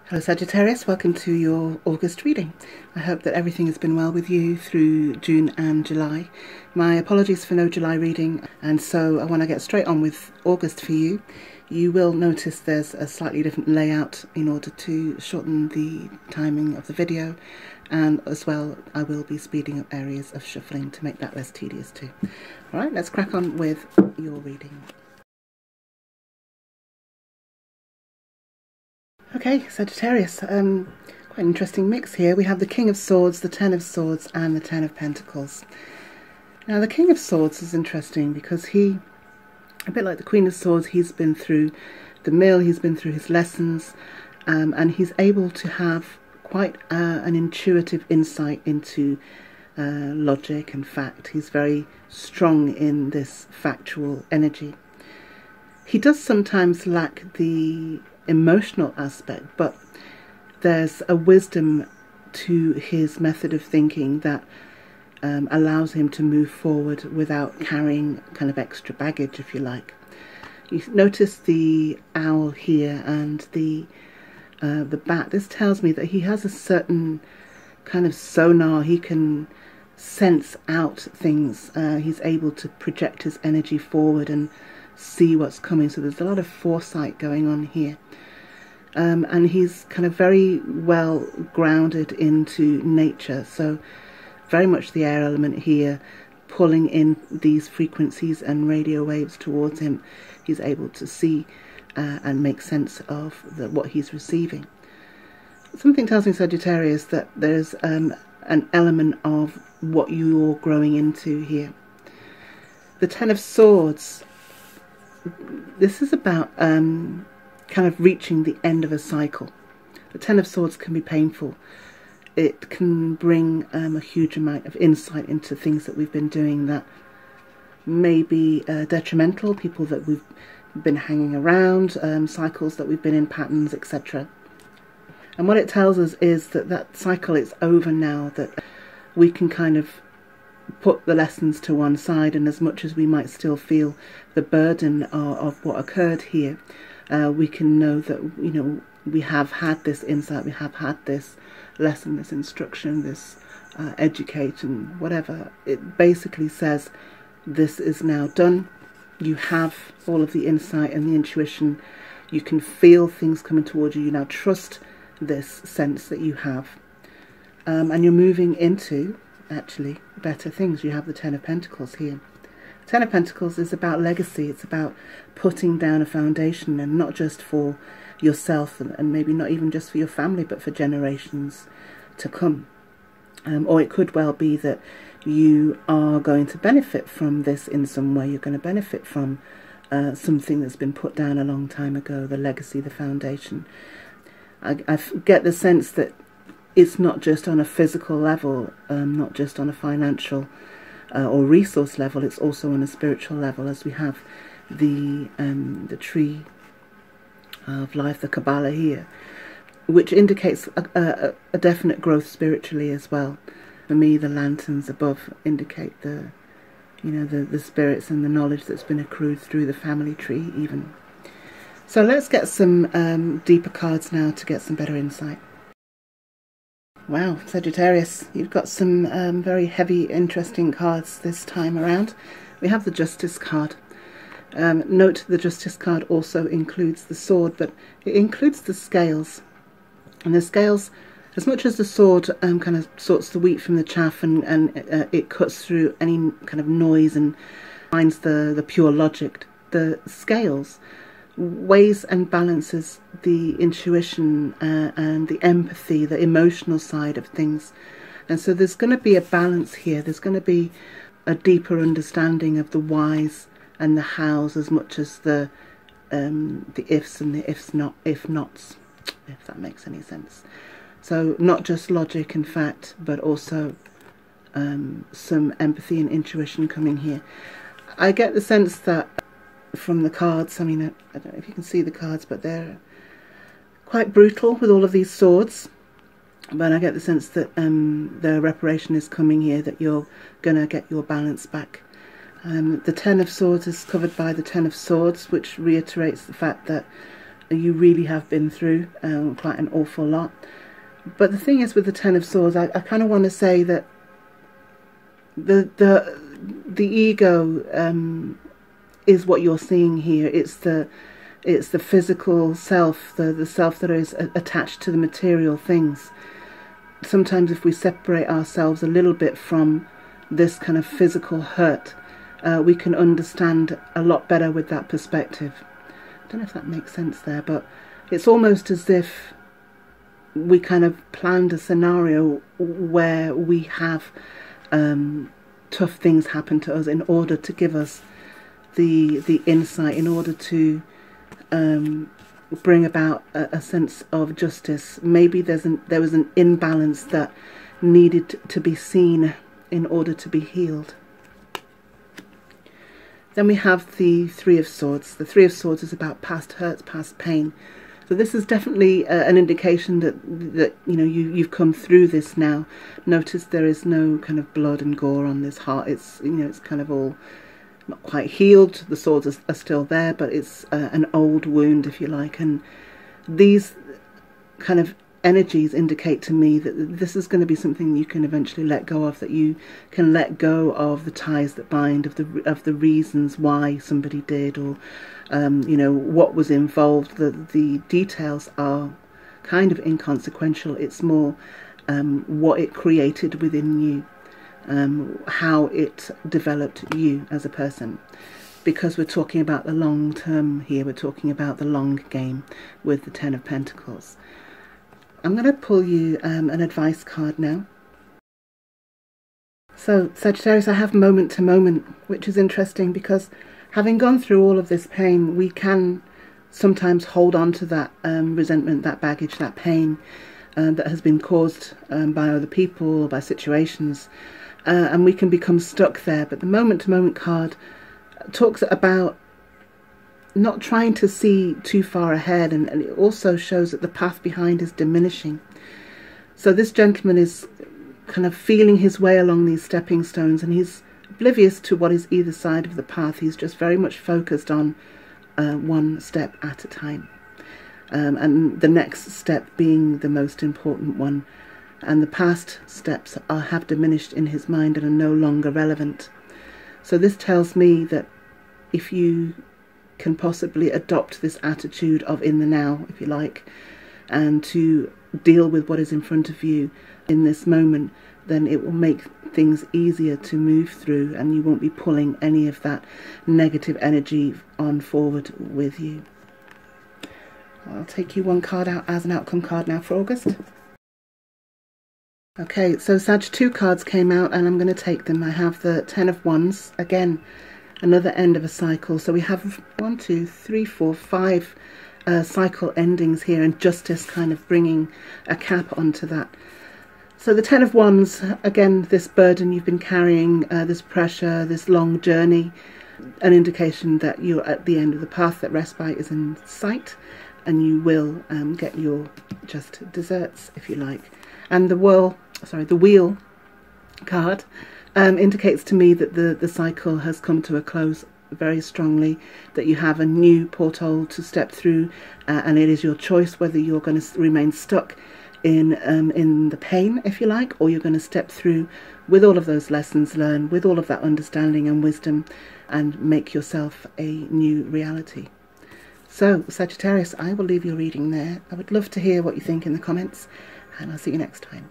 Hello Sagittarius, welcome to your August reading. I hope that everything has been well with you through June and July. My apologies for no July reading, and so I want to get straight on with August for you. You will notice there's a slightly different layout in order to shorten the timing of the video, and as well I will be speeding up areas of shuffling to make that less tedious too. Alright, let's crack on with your reading. Okay, Sagittarius, quite an interesting mix here. We have the King of Swords, the Ten of Swords, and the Ten of Pentacles. Now, the King of Swords is interesting because he, a bit like the Queen of Swords, he's been through the mill, he's been through his lessons, and he's able to have quite an intuitive insight into logic and fact. He's very strong in this factual energy. He does sometimes lack the emotional aspect, but there's a wisdom to his method of thinking that allows him to move forward without carrying kind of extra baggage, if you like. You notice the owl here and the bat. This tells me that he has a certain kind of sonar. He can sense out things. He's able to project his energy forward and see what's coming. So there's a lot of foresight going on here. And he's kind of very well grounded into nature, so very much the air element here, pulling in these frequencies and radio waves towards him. He's able to see and make sense of what he's receiving. Something tells me, Sagittarius, that there's an element of what you're growing into here. The Ten of Swords, this is about kind of reaching the end of a cycle. The Ten of Swords can be painful. It can bring a huge amount of insight into things that we've been doing that may be detrimental, people that we've been hanging around, cycles that we've been in, patterns, etc. And what it tells us is that that cycle is over now, that we can kind of put the lessons to one side, and as much as we might still feel the burden of what occurred here, we can know that, you know, we have had this insight, we have had this lesson, this instruction, this education, whatever. It basically says this is now done. You have all of the insight and the intuition. You can feel things coming towards you. You now trust this sense that you have. And you're moving into, actually, better things. You have the Ten of Pentacles here. Ten of Pentacles is about legacy. It's about putting down a foundation, and not just for yourself and maybe not even just for your family, but for generations to come. Or it could well be that you are going to benefit from this in some way. You're going to benefit from something that's been put down a long time ago, the legacy, the foundation. I get the sense that it's not just on a physical level, not just on a financial or resource level, it's also on a spiritual level, as we have the tree of life, the Kabbalah here, which indicates a definite growth spiritually as well. For me, the lanterns above indicate the spirits and the knowledge that's been accrued through the family tree even. So let's get some deeper cards now to get some better insight. Wow, Sagittarius, you've got some very heavy, interesting cards this time around. We have the Justice card. Note the Justice card also includes the sword, but it includes the scales. And the scales, as much as the sword kind of sorts the wheat from the chaff, and it cuts through any kind of noise and finds the pure logic, the scales weighs and balances the intuition and the empathy, the emotional side of things. And so there's going to be a balance here. There's going to be a deeper understanding of the whys and the hows, as much as the ifs and the if nots, if that makes any sense. So not just logic and fact, but also some empathy and intuition coming here. I get the sense that from the cards, I mean, I don't know if you can see the cards, but they're quite brutal with all of these swords. But I get the sense that the reparation is coming here, that you're going to get your balance back. The Ten of Swords is covered by the Ten of Swords, which reiterates the fact that you really have been through quite an awful lot. But the thing is, with the Ten of Swords, I kind of want to say that the ego is what you're seeing here. It's the physical self, the self that is attached to the material things. Sometimes if we separate ourselves a little bit from this kind of physical hurt, we can understand a lot better with that perspective. I don't know if that makes sense there, but it's almost as if we kind of planned a scenario where we have tough things happen to us in order to give us the insight, in order to bring about a sense of justice. Maybe there was an imbalance that needed to be seen in order to be healed. Then we have the Three of Swords. The Three of Swords is about past hurts, past pain. So this is definitely an indication that you know you've come through this now. Notice there is no kind of blood and gore on this heart. It's, you know, it's kind of all not quite healed. The swords are still there, but it's an old wound, if you like. And these kind of energies indicate to me that this is going to be something you can eventually let go of, that you can let go of the ties that bind, of the reasons why somebody did, or you know, what was involved. The details are kind of inconsequential. It's more what it created within you, how it developed you as a person, because we're talking about the long term here. We're talking about the long game with the Ten of Pentacles. I'm going to pull you an advice card now. So, Sagittarius, I have moment to moment, which is interesting because having gone through all of this pain, we can sometimes hold on to that resentment, that baggage, that pain that has been caused by other people or by situations, and we can become stuck there. But the moment to moment card talks about not trying to see too far ahead, and it also shows that the path behind is diminishing. So this gentleman is kind of feeling his way along these stepping stones, and he's oblivious to what is either side of the path. He's just very much focused on one step at a time, and the next step being the most important one, and the past steps have diminished in his mind and are no longer relevant. So this tells me that if you can possibly adopt this attitude of in the now, if you like, and to deal with what is in front of you in this moment, then it will make things easier to move through, and you won't be pulling any of that negative energy on forward with you. I'll take you one card out as an outcome card now for August. Okay, so Sag, two cards came out and I'm going to take them. I have the Ten of Wands, again, another end of a cycle. So we have 1, 2, 3, 4, 5 cycle endings here, and justice kind of bringing a cap onto that. So the Ten of Wands, again, this burden you've been carrying, this pressure, this long journey, an indication that you're at the end of the path, that respite is in sight, and you will get your just desserts, if you like. And the wheel card indicates to me that the cycle has come to a close very strongly, that you have a new porthole to step through, and it is your choice whether you're going to remain stuck in the pain, if you like, or you're going to step through with all of those lessons learned, with all of that understanding and wisdom, and make yourself a new reality. So, Sagittarius, I will leave your reading there. I would love to hear what you think in the comments, and I'll see you next time.